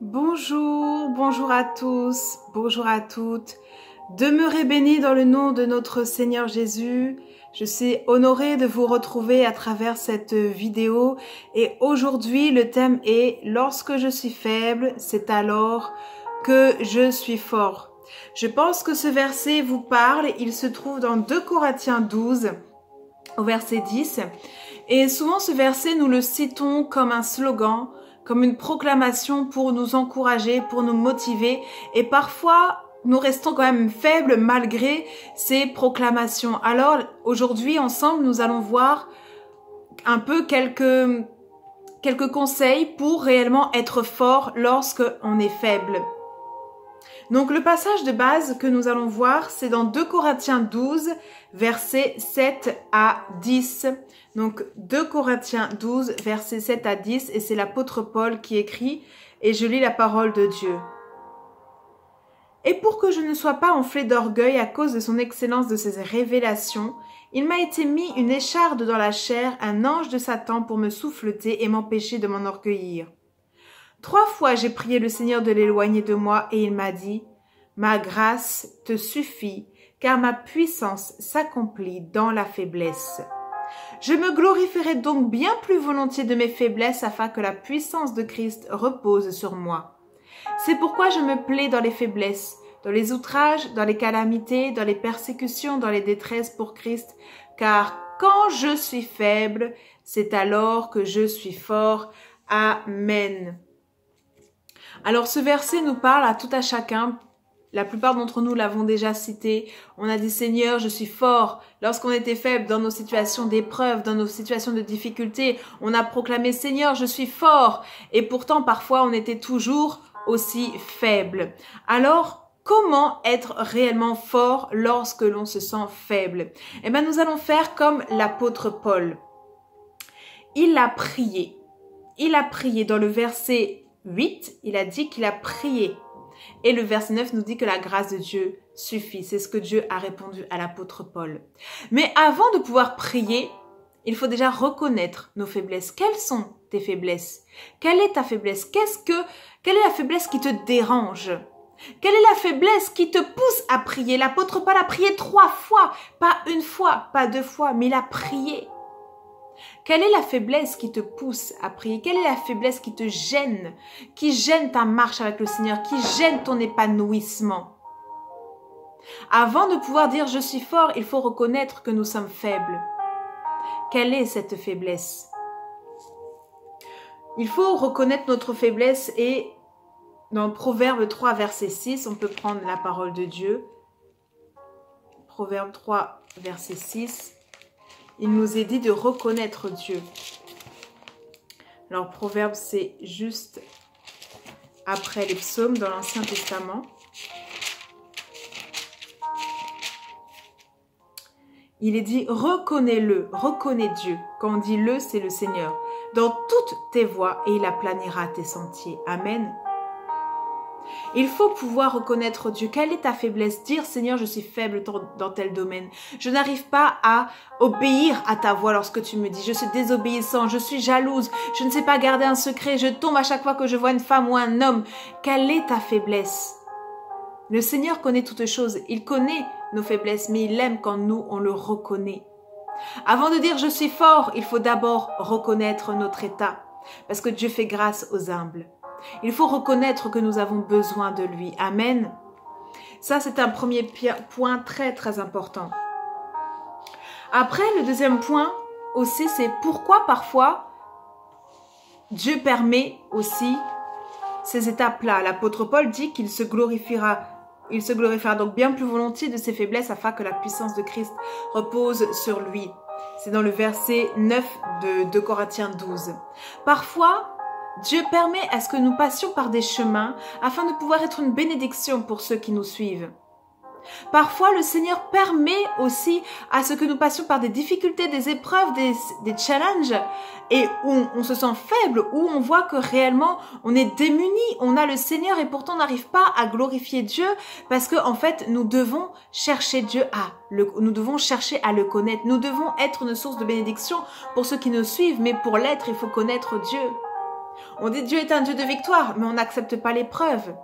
Bonjour, bonjour à tous, bonjour à toutes. Demeurez bénis dans le nom de notre Seigneur Jésus. Je suis honorée de vous retrouver à travers cette vidéo et aujourd'hui le thème est « Lorsque je suis faible, c'est alors que je suis fort ». Je pense que ce verset vous parle, il se trouve dans 2 Corinthiens 12 au verset 10 et souvent ce verset nous le citons comme un slogan, comme une proclamation pour nous encourager, pour nous motiver. Et parfois, nous restons quand même faibles malgré ces proclamations. Alors, aujourd'hui, ensemble, nous allons voir un peu quelques conseils pour réellement être fort lorsque on est faible. Donc, le passage de base que nous allons voir, c'est dans 2 Corinthiens 12, versets 7 à 10. Donc 2 Corinthiens 12, versets 7 à 10, et c'est l'apôtre Paul qui écrit, et je lis la parole de Dieu. « Et pour que je ne sois pas enflé d'orgueil à cause de son excellence de ses révélations, il m'a été mis une écharde dans la chair, un ange de Satan pour me souffleter et m'empêcher de m'enorgueillir. 3 fois j'ai prié le Seigneur de l'éloigner de moi, et il m'a dit, « Ma grâce te suffit, car ma puissance s'accomplit dans la faiblesse. » Je me glorifierai donc bien plus volontiers de mes faiblesses afin que la puissance de Christ repose sur moi. C'est pourquoi je me plais dans les faiblesses, dans les outrages, dans les calamités, dans les persécutions, dans les détresses pour Christ, car quand je suis faible, c'est alors que je suis fort. Amen. Alors ce verset nous parle à tout à chacun. La plupart d'entre nous l'avons déjà cité. On a dit « Seigneur, je suis fort ». Lorsqu'on était faible dans nos situations d'épreuve, dans nos situations de difficulté, on a proclamé « Seigneur, je suis fort ». Et pourtant, parfois, on était toujours aussi faible. Alors, comment être réellement fort lorsque l'on se sent faible? Eh bien, nous allons faire comme l'apôtre Paul. Il a prié. Il a prié dans le verset 8, il a dit qu'il a prié. Et le verset 9 nous dit que la grâce de Dieu suffit. C'est ce que Dieu a répondu à l'apôtre Paul. Mais avant de pouvoir prier, il faut déjà reconnaître nos faiblesses. Quelles sont tes faiblesses? Quelle est ta faiblesse? Quelle est la faiblesse qui te dérange? Quelle est la faiblesse qui te pousse à prier? L'apôtre Paul a prié 3 fois, pas 1 fois, pas 2 fois, mais il a prié. Quelle est la faiblesse qui te pousse à prier? Quelle est la faiblesse qui te gêne? Qui gêne ta marche avec le Seigneur? Qui gêne ton épanouissement? Avant de pouvoir dire « je suis fort », il faut reconnaître que nous sommes faibles. Quelle est cette faiblesse? Il faut reconnaître notre faiblesse et dans Proverbe 3, verset 6, on peut prendre la parole de Dieu. Proverbe 3, verset 6. Il nous est dit de reconnaître Dieu. Alors, Proverbe, c'est juste après les psaumes dans l'Ancien Testament. Il est dit, reconnais-le, reconnais Dieu. Quand on dit le, c'est le Seigneur. Dans toutes tes voies, et il aplanira tes sentiers. Amen. Il faut pouvoir reconnaître Dieu. Quelle est ta faiblesse? Dire, Seigneur, je suis faible dans tel domaine. Je n'arrive pas à obéir à ta voix lorsque tu me dis. Je suis désobéissant, je suis jalouse, je ne sais pas garder un secret, je tombe à chaque fois que je vois une femme ou un homme. Quelle est ta faiblesse? Le Seigneur connaît toutes choses. Il connaît nos faiblesses, mais il aime quand nous, on le reconnaît. Avant de dire je suis fort, il faut d'abord reconnaître notre état. Parce que Dieu fait grâce aux humbles. Il faut reconnaître que nous avons besoin de lui. Amen. Ça, c'est un premier point très, très important. Après, le deuxième point aussi, c'est pourquoi parfois Dieu permet aussi ces étapes-là. L'apôtre Paul dit qu'il se glorifiera. Il se glorifiera donc bien plus volontiers de ses faiblesses afin que la puissance de Christ repose sur lui. C'est dans le verset 9 de 2 Corinthiens 12. Parfois, Dieu permet à ce que nous passions par des chemins afin de pouvoir être une bénédiction pour ceux qui nous suivent. Parfois, le Seigneur permet aussi à ce que nous passions par des difficultés, des épreuves, des challenges et où on se sent faible, où on voit que réellement on est démuni, on a le Seigneur et pourtant on n'arrive pas à glorifier Dieu parce que en fait nous devons chercher Dieu nous devons chercher à le connaître. Nous devons être une source de bénédiction pour ceux qui nous suivent, mais pour l'être, il faut connaître Dieu. On dit Dieu est un Dieu de victoire, mais on n'accepte pas l'épreuve.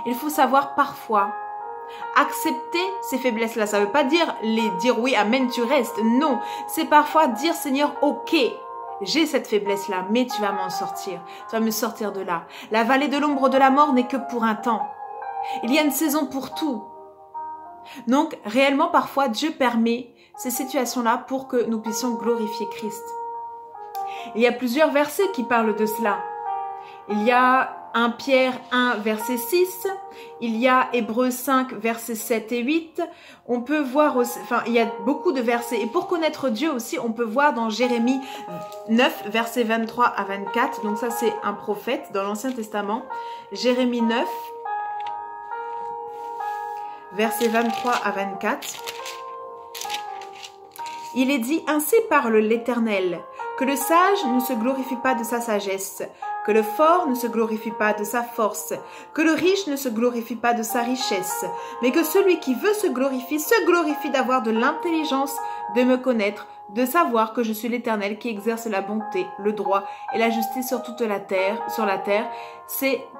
Il faut savoir parfois accepter ces faiblesses-là. Ça ne veut pas dire oui, amen, tu restes. Non, c'est parfois dire Seigneur, ok, j'ai cette faiblesse-là, mais tu vas m'en sortir. Tu vas me sortir de là. La vallée de l'ombre de la mort n'est que pour un temps. Il y a une saison pour tout. Donc, réellement, parfois, Dieu permet ces situations-là pour que nous puissions glorifier Christ. Il y a plusieurs versets qui parlent de cela. Il y a 1 Pierre 1, verset 6. Il y a Hébreux 5, versets 7 et 8. On peut voir aussi, il y a beaucoup de versets. Et pour connaître Dieu aussi, on peut voir dans Jérémie 9, versets 23 à 24. Donc ça, c'est un prophète dans l'Ancien Testament. Jérémie 9, versets 23 à 24. Il est dit, ainsi parle l'Éternel, que le sage ne se glorifie pas de sa sagesse, que le fort ne se glorifie pas de sa force, que le riche ne se glorifie pas de sa richesse, mais que celui qui veut se glorifie d'avoir de l'intelligence, de me connaître, de savoir que je suis l'Éternel qui exerce la bonté, le droit et la justice sur toute la terre,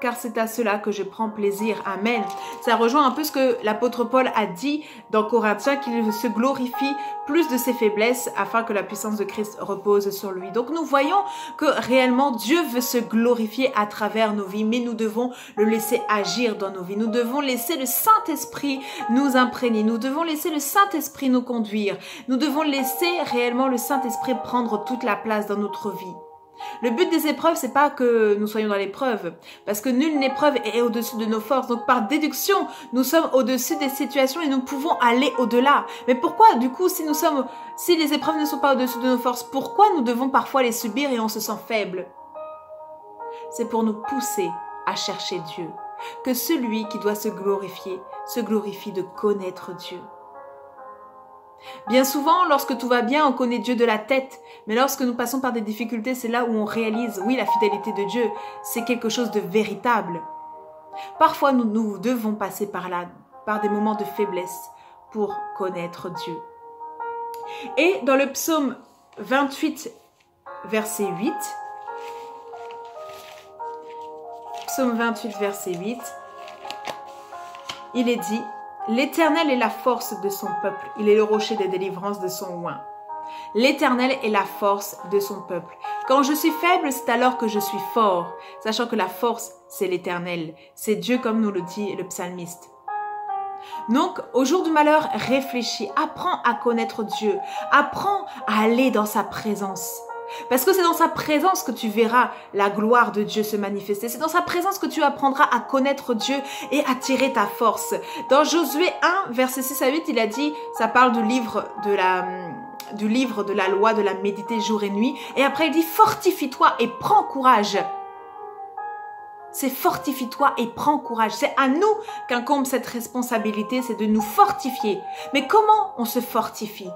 car c'est à cela que je prends plaisir. Amen. Ça rejoint un peu ce que l'apôtre Paul a dit dans Corinthiens, qu'il se glorifie plus de ses faiblesses afin que la puissance de Christ repose sur lui. Donc nous voyons que réellement Dieu veut se glorifier à travers nos vies, mais nous devons le laisser agir dans nos vies. Nous devons laisser le Saint-Esprit nous imprégner. Nous devons laisser le Saint-Esprit nous conduire. Nous devons laisser réellement le Saint-Esprit prendre toute la place dans notre vie. Le but des épreuves, c'est pas que nous soyons dans l'épreuve, parce que nulle épreuve est au-dessus de nos forces. Donc par déduction, nous sommes au-dessus des situations et nous pouvons aller au-delà. Mais pourquoi, du coup, si les épreuves ne sont pas au-dessus de nos forces, pourquoi nous devons parfois les subir et on se sent faible? C'est pour nous pousser à chercher Dieu. Que celui qui doit se glorifie de connaître Dieu. Bien souvent, lorsque tout va bien, on connaît Dieu de la tête. Mais lorsque nous passons par des difficultés, c'est là où on réalise, oui, la fidélité de Dieu, c'est quelque chose de véritable. Parfois, nous devons passer par là, par des moments de faiblesse pour connaître Dieu. Et dans le psaume 28, verset 8, psaume 28, verset 8, il est dit: l'Éternel est la force de son peuple, il est le rocher de délivrance de son oint. L'Éternel est la force de son peuple. Quand je suis faible, c'est alors que je suis fort, sachant que la force, c'est l'Éternel. C'est Dieu, comme nous le dit le psalmiste. Donc, au jour du malheur, réfléchis, apprends à connaître Dieu, apprends à aller dans sa présence. Parce que c'est dans sa présence que tu verras la gloire de Dieu se manifester. C'est dans sa présence que tu apprendras à connaître Dieu et à tirer ta force. Dans Josué 1, versets 6 à 8, il a dit, ça parle du livre de la loi, de la méditer jour et nuit. Et après, il dit, fortifie-toi et prends courage. C'est fortifie-toi et prends courage. C'est à nous qu'incombe cette responsabilité, c'est de nous fortifier. Mais comment on se fortifie ?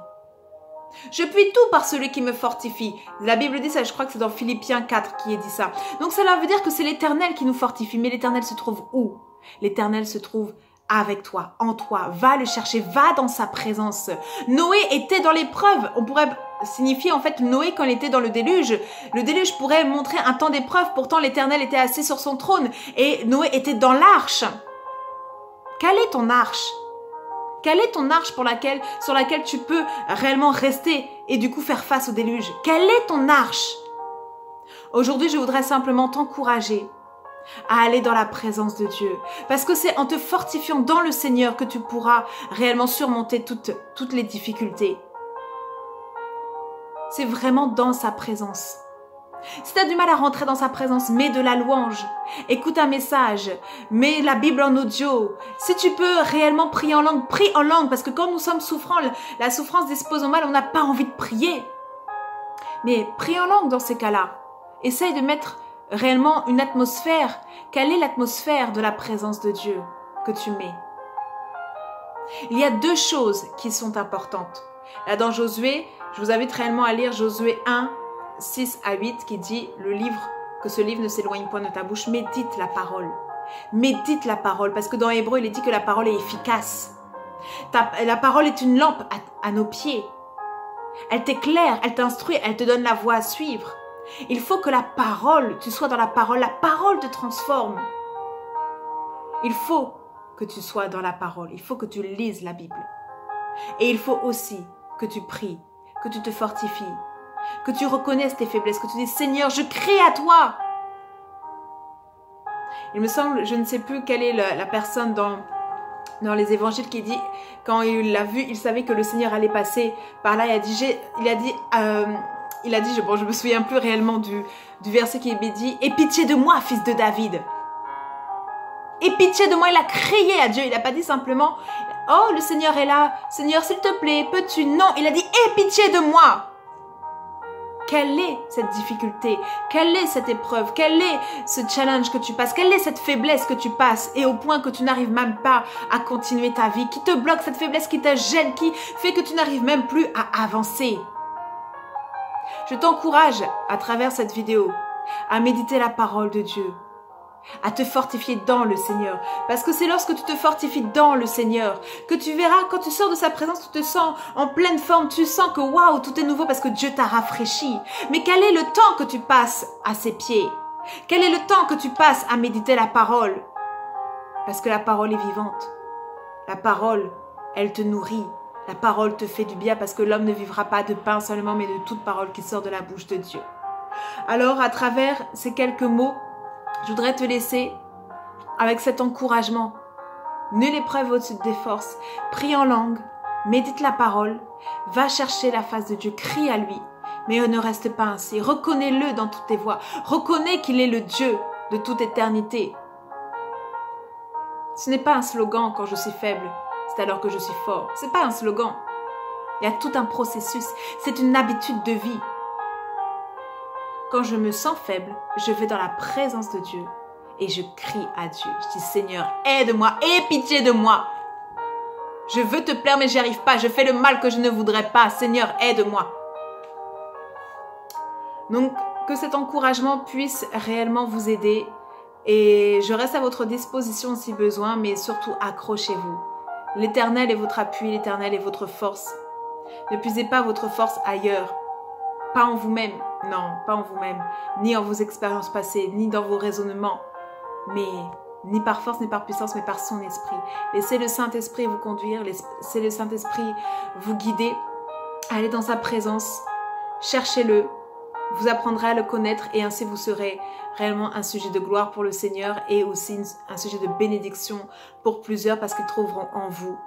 Je puis tout par celui qui me fortifie. La Bible dit ça, je crois que c'est dans Philippiens 4 qui est dit ça. Donc cela veut dire que c'est l'Éternel qui nous fortifie. Mais l'Éternel se trouve où? L'Éternel se trouve avec toi, en toi. Va le chercher, va dans sa présence. Noé était dans l'épreuve. On pourrait signifier en fait Noé quand il était dans le déluge. Le déluge pourrait montrer un temps d'épreuve. Pourtant l'Éternel était assis sur son trône et Noé était dans l'arche. Quelle est ton arche? Quelle est ton arche sur laquelle tu peux réellement rester et du coup faire face au déluge? Quelle est ton arche? Aujourd'hui, je voudrais simplement t'encourager à aller dans la présence de Dieu. Parce que c'est en te fortifiant dans le Seigneur que tu pourras réellement surmonter toutes les difficultés. C'est vraiment dans sa présence. Si tu as du mal à rentrer dans sa présence, mets de la louange, écoute un message, mets la Bible en audio. Si tu peux réellement prier en langue, prie en langue, parce que quand nous sommes souffrants, la souffrance dispose au mal, on n'a pas envie de prier. Mais prie en langue dans ces cas-là. Essaye de mettre réellement une atmosphère. Quelle est l'atmosphère de la présence de Dieu que tu mets? Il y a deux choses qui sont importantes. Là dans Josué, je vous invite réellement à lire Josué 1, 6 à 8 qui dit que ce livre ne s'éloigne point de ta bouche, médite la parole. Médite la parole, parce que dans Hébreu, il est dit que la parole est efficace. La parole est une lampe à nos pieds. Elle t'éclaire, elle t'instruit, elle te donne la voie à suivre. Il faut que la parole, tu sois dans la parole te transforme. Il faut que tu sois dans la parole, il faut que tu lises la Bible. Et il faut aussi que tu pries, que tu te fortifies, que tu reconnaisses tes faiblesses, que tu dis « Seigneur, je crie à toi !» Il me semble, je ne sais plus quelle est la personne dans les évangiles qui dit, quand il l'a vu, il savait que le Seigneur allait passer par là. Bon, je me souviens plus réellement du verset qui est dit, « Aie pitié de moi, fils de David !» Aie pitié de moi, il a crié à Dieu, il n'a pas dit simplement, « Oh, le Seigneur est là, Seigneur, s'il te plaît, peux-tu ?» Non, il a dit, « Aie pitié de moi !» Quelle est cette difficulté? Quelle est cette épreuve? Quel est ce challenge que tu passes? Quelle est cette faiblesse que tu passes et au point que tu n'arrives même pas à continuer ta vie? Qui te bloque, cette faiblesse qui te gêne, qui fait que tu n'arrives même plus à avancer? Je t'encourage à travers cette vidéo à méditer la parole de Dieu, à te fortifier dans le Seigneur. Parce que c'est lorsque tu te fortifies dans le Seigneur que tu verras, quand tu sors de sa présence, tu te sens en pleine forme, tu sens que waouh, tout est nouveau parce que Dieu t'a rafraîchi. Mais quel est le temps que tu passes à ses pieds? Quel est le temps que tu passes à méditer la parole? Parce que la parole est vivante. La parole, elle te nourrit. La parole te fait du bien parce que l'homme ne vivra pas de pain seulement, mais de toute parole qui sort de la bouche de Dieu. Alors, à travers ces quelques mots, je voudrais te laisser avec cet encouragement. Nulle épreuve au-dessus de tes forces. Prie en langue, médite la parole, va chercher la face de Dieu, crie à lui. Mais ne reste pas ainsi. Reconnais-le dans toutes tes voies. Reconnais qu'il est le Dieu de toute éternité. Ce n'est pas un slogan quand je suis faible, c'est alors que je suis fort. Ce n'est pas un slogan. Il y a tout un processus. C'est une habitude de vie. Quand je me sens faible, je vais dans la présence de Dieu et je crie à Dieu. Je dis, Seigneur, aide-moi, aie pitié de moi. Je veux te plaire, mais j'y arrive pas. Je fais le mal que je ne voudrais pas. Seigneur, aide-moi. Donc, que cet encouragement puisse réellement vous aider. Et je reste à votre disposition si besoin, mais surtout accrochez-vous. L'Éternel est votre appui, l'Éternel est votre force. Ne puisez pas votre force ailleurs. Pas en vous-même, non, pas en vous-même, ni en vos expériences passées, ni dans vos raisonnements, mais ni par force, ni par puissance, mais par son esprit. Laissez le Saint-Esprit vous conduire, laissez le Saint-Esprit vous guider, allez dans sa présence, cherchez-le, vous apprendrez à le connaître et ainsi vous serez réellement un sujet de gloire pour le Seigneur et aussi un sujet de bénédiction pour plusieurs parce qu'ils trouveront en vous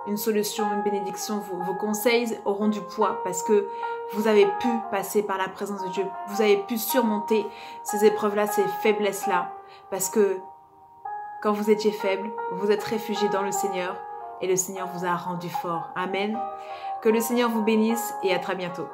une solution, une bénédiction. Vos conseils auront du poids parce que vous avez pu passer par la présence de Dieu. Vous avez pu surmonter ces épreuves-là, ces faiblesses-là. Parce que quand vous étiez faible, vous êtes réfugié dans le Seigneur et le Seigneur vous a rendu fort. Amen. Que le Seigneur vous bénisse et à très bientôt.